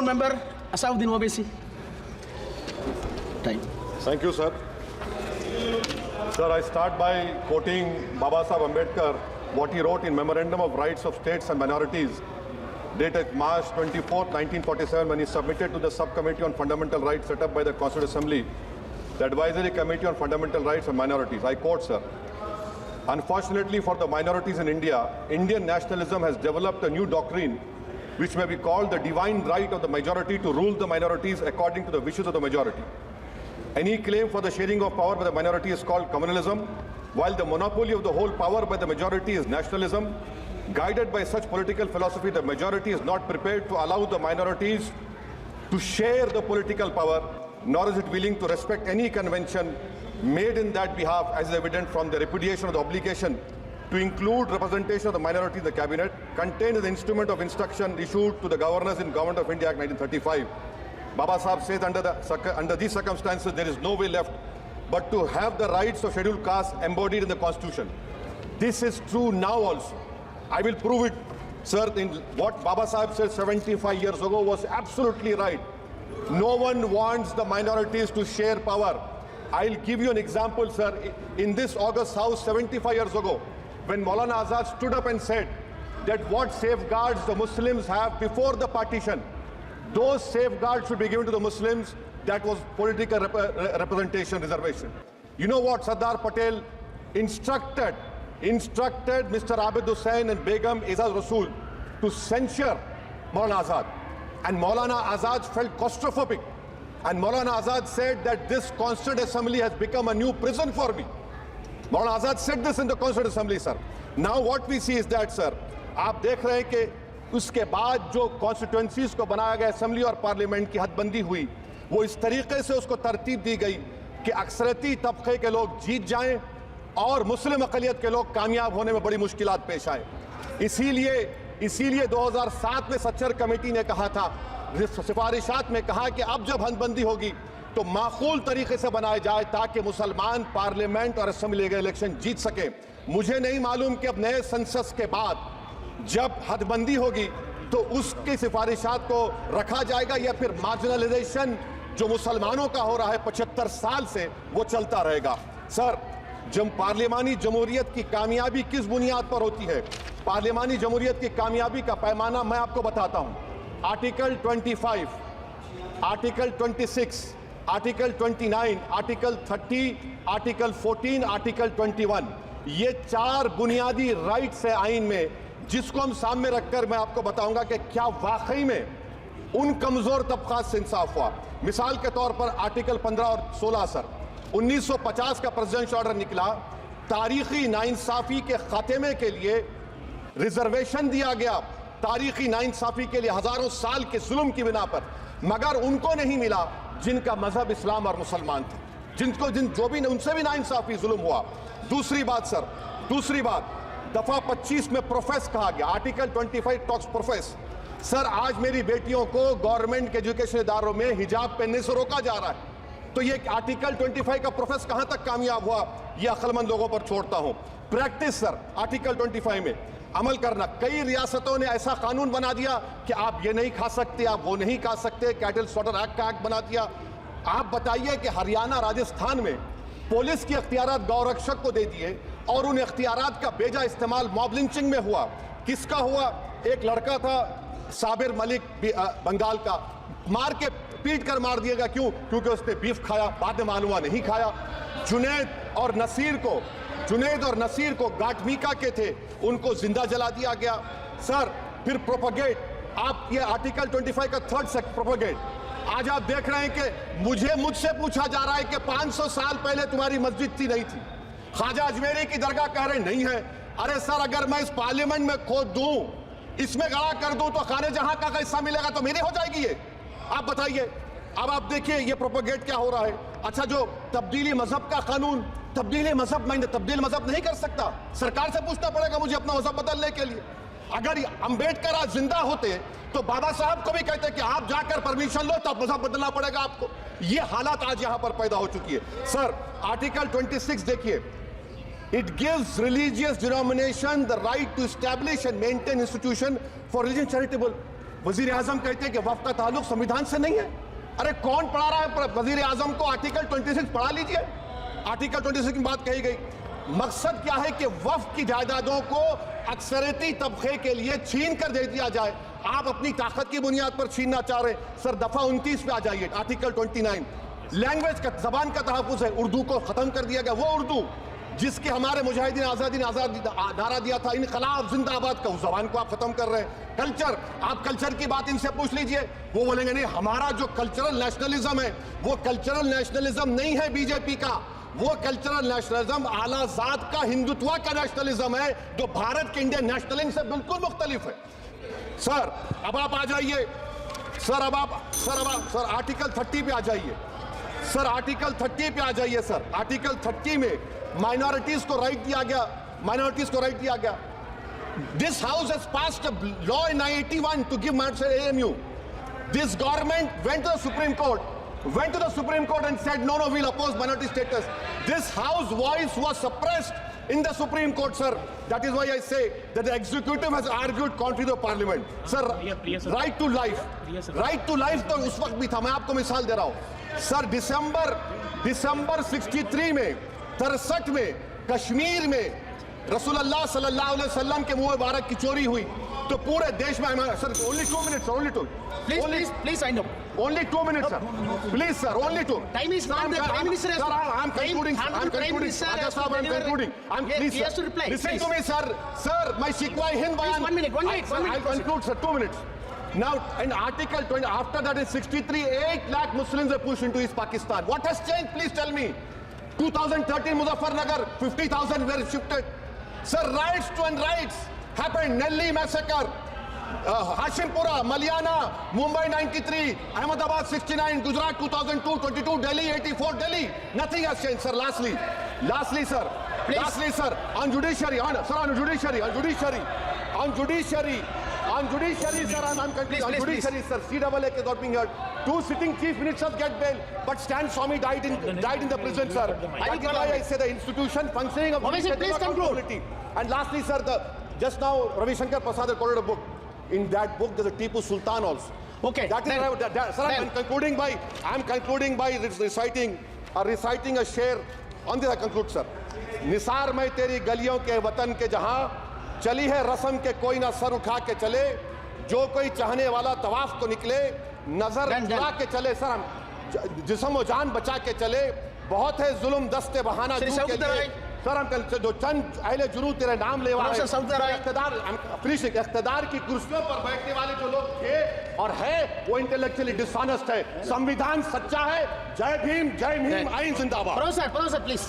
member Asauddin Owaisi. Time. Thank you, sir. Sir, I start by quoting Baba Saheb Ambedkar, what he wrote in Memorandum of Rights of States and Minorities, dated March 24, 1947, when he submitted to the Subcommittee on Fundamental Rights set up by the Constituent Assembly, the Advisory Committee on Fundamental Rights and Minorities. I quote, sir, "Unfortunately for the minorities in India, Indian nationalism has developed a new doctrine which may be called the divine right of the majority to rule the minorities according to the wishes of the majority. Any claim for the sharing of power by the minority is called communalism, while the monopoly of the whole power by the majority is nationalism. Guided by such political philosophy, the majority is not prepared to allow the minorities to share the political power, nor is it willing to respect any convention made in that behalf, as is evident from the repudiation of the obligation to include representation of the minority in the cabinet, contained in the instrument of instruction issued to the governors in Government of India Act 1935. Baba Sahib says under these circumstances, there is no way left but to have the rights of scheduled castes embodied in the Constitution. This is true now also. I will prove it, sir. In what Baba Sahib said 75 years ago was absolutely right. No one wants the minorities to share power. I'll give you an example, sir. In this August House 75 years ago, when Maulana Azad stood up and said that what safeguards the Muslims have before the partition, those safeguards should be given to the Muslims, that was political representation reservation. You know what Sardar Patel instructed Mr. Abid Hussain and Begum Ezaz Rasool to censure Maulana Azad. And Maulana Azad felt claustrophobic. And Maulana Azad said that this Constituent Assembly has become a new prison for me. Maulana Azad said this in the Constituent Assembly, sir. Now what we see is that, sir, आप देख रहे हैं कि उसके बाद जो constituencies को बनाया गया असेंबली और पार्लियामेंट की हदबंदी हुई, वो इस तरीके से उसको तरतीब दी गई कि अक्सरती तबके के लोग जीत जाएं और मुस्लिम अक़लियत के लोग कामयाब होने में बड़ी मुश्किलात पेश आए। इसीलिए 2007 में सच्चर कमेटी ने कहा था, सिफारिशात में कहा कि अब जब हदबंदी होगी तो माकूल तरीके से बनाया जाए ताकि मुसलमान पार्लियामेंट और असेंबली के इलेक्शन जीत सके। मुझे नहीं मालूम कि अब नए सेंसस के बाद जब हदबंदी होगी तो उसकी सिफारिशात को रखा जाएगा या फिर मार्जिनलाइजेशन जो मुसलमानों का हो रहा है 75 साल से वो चलता रहेगा। सर, पार्लियामानी जमहूरियत की कामयाबी किस बुनियाद पर होती है? पार्लियामानी जमहूरियत की कामयाबी का पैमाना मैं आपको बताता हूं। Article 25, article 26, article 29, article 30, article 14, article 21, ये 4 बुनियादी राइट्स है आइन में, जिसको हम सामने रखकर मैं आपको बताऊंगा कि क्या वाकई में उन कमजोर तबकात से इंसाफ हुआ। मिसाल के तौर पर आर्टिकल 15 और 16, सर, 1950 का प्रेसिडेंशियल ऑर्डर निकला, तारीखी नाइंसाफी के खात्मे के लिए रिजर्वेशन दिया गया, तारीखी नाइंसाफी के लिए हजारों साल के जुल्म की बिना पर, मगर उनको नहीं मिला जिनका मजहब इस्लाम और मुसलमान थे, जो भी उनसे भी नाइंसाफी जुल्म हुआ। दूसरी बात, सर, दूसरी बात, दफा 25 में प्रोफेस कहा गया, आर्टिकल 25 टॉक्स प्रोफेस। सर, आज मेरी बेटियों को गवर्नमेंट के एजुकेशन इदारों में हिजाब पहनने से रोका जा रहा है, तो ये आर्टिकल 25 का प्रोफेस कहां तक कामयाब हुआ, ये अक्लमंद लोगों पर छोड़ता हूं। प्रैक्टिस, सर, आर्टिकल 25 में अमल करना। कई रियासतों ने ऐसा कानून बना दिया कि आप ये नहीं खा सकते, आप वो नहीं खा सकते, कैटल स्लॉटर एक्ट का एक्ट बना दिया। आप बताइए कि हरियाणा, राजस्थान में पुलिस के अख्तियारात गौरक्षक को दे दिए और उन अख्तियारात का बेजा इस्तेमाल मॉब लिंचिंग में हुआ। किसका हुआ? एक लड़का था साबिर मलिक बंगाल का, मार के पीट कर मार दिया गया। क्यों? क्योंकि उसने बीफ खाया, बाद में मालूम हुआ नहीं खाया। जुनैद और नसीर को गाटमीका के थे, उनको जिंदा जला दिया गया। सर, फिर प्रोपगेट, आप ये आर्टिकल 25 का 3rd सेक्शन प्रोपगेट। आज आप देख रहे हैं कि मुझसे पूछा जा रहा है कि 500 साल पहले तुम्हारी मस्जिद थी, नहीं थी। ख्वाजा अजमेरी की दरगाह कह रहे नहीं है। अरे सर, अगर मैं इस पार्लियामेंट में खोद दूं, इसमें गड़ा कर दूं, तो खाने जहां का हिस्सा मिलेगा तो मेरी हो जाएगी ये। आप बताइए। अब आप देखिए ये प्रोपोगेट क्या हो रहा है। अच्छा, जो तब्दीली मजहब का कानून, तब्दीली मजहब, मैं तब्दील मजहब नहीं कर सकता, सरकार से पूछना पड़ेगा मुझे अपना मजहब बदलने के लिए। अगर अंबेडकर आज जिंदा होते तो बाबा साहब को भी कहते कि आप जाकर परमिशन लो, तब मजहब बदलना पड़ेगा आपको। ये हालात आज यहां पर पैदा हो चुकी है। सर, आर्टिकल 26 देखिए, it gives religious denomination the right to establish and maintain institution for religion charitable। वजीर आजम कहते हैं कि वफ का ताल्लुक संविधान से नहीं है। अरे कौन पढ़ा रहा है वजीर आजम को? आर्टिकल 26 पढ़ा लीजिए। आर्टिकल 26 की बात कही गई। मकसद क्या है कि वफ की जायदादों को अक्सरियती तबके के लिए छीन कर दे दिया जाए। आप अपनी ताकत की बुनियाद पर छीनना चाह रहे हैं। सर दफा 29 पे आ जाइए, आर्टिकल 29। लैंग्वेज का, जबान का तहफ़्फ़ुज़ है। उर्दू को खत्म कर दिया गया। वो उर्दू जिसके हमारे मुजाहिदीन आज़ादी नारा दिया था, इनकलाब जिंदाबाद का, उस जबान को आप खत्म कर रहे हैं। कल्चर, आप कल्चर की बात इनसे पूछ लीजिए, वो बोलेंगे नहीं, हमारा जो कल्चरल नेशनलिज्म है वो कल्चरल नेशनलिज्म नहीं है बीजेपी का। वो कल्चरल नेशनलिज्म आला ज़ात का हिंदुत्व का नेशनलिज्म है, जो भारत के इंडियन नेशनलिज्म से बिल्कुल मुख्तलिफ है। सर अब आप आ जाइए। सर आर्टिकल 30 पे आ जाइए। सर आर्टिकल 30 पे आ जाइए। सर आर्टिकल 30 में माइनॉरिटीज को राइट दिया गया। This house has passed a law in 1981 to give AMU. This government went to the Supreme Court and said no, we'll oppose minority status. This house voice was suppressed in the Supreme Court, sir. That is why I say that the executive has argued contrary to parliament. Sir, right to life तो उस वक्त भी था। मैं आपको मिसाल दे रहा हूं। सर दिसंबर 63 में 63 में कश्मीर में रसूलुल्लाह सल्लल्लाहु अलैहि वसल्लम के मुंह मुबारक की चोरी हुई तो पूरे देश में। Sir only 2 minutes, Please, I know. Only 2 minutes, sir. Please, sir, only 2. Time is not the Prime Minister. Sir, I'm concluding. I'm concluding. Please, he has to reply. Listen to me, sir. Sir, my Shikwa Hind Bayan. 1 minute. Sir, I'll conclude, sir. 2 minutes. Now, in Article 20, after that in 63, 8 lakh Muslims were pushed into East Pakistan. What has changed? Please tell me. 2013, Muzaffarnagar, 50,000 were shifted. Sir, rights happened. Nelly massacre. Hashimpura, Malyana, Mumbai 93, Ahmedabad 69, Gujarat 2002, 22, Delhi 84, Delhi. Nothing has changed, sir. Lastly, sir. Please. Lastly, sir. On judiciary, sir. On judiciary, sir. I'm concluding. On judiciary, sir. CAA is not being heard. 2 sitting chief ministers get bail, but Stan Swamy died in the prison, sir. That is why I say the institution functioning of accountability. And lastly, sir, just now Ravi Shankar Prasad quoted a book. In that book, there's a Tipu Sultan also. Okay. That is sir. I'm concluding by reciting a share. On this I conclude, sir. Nisar में तेरी गलियों के वतन के जहां चली है रस्म के कोई ना सर उठा के चले जो कोई चाहने वाला तवाफ को निकले नजर उठा के चले सर हम जिस्म और जान बचा के चले बहुत है जुल्म दस्ते बहाना के लिए सर हम जो चंद अहले जुनू तेरे नाम ले वाले इख्तिदार की कुर्सियों पर बैठने वाले जो लोग थे और है वो इंटेलेक्चुअली डिसऑनेस्ट है। संविधान सच्चा है। जय भीम आइन जिंदाबाद। Prasad, please.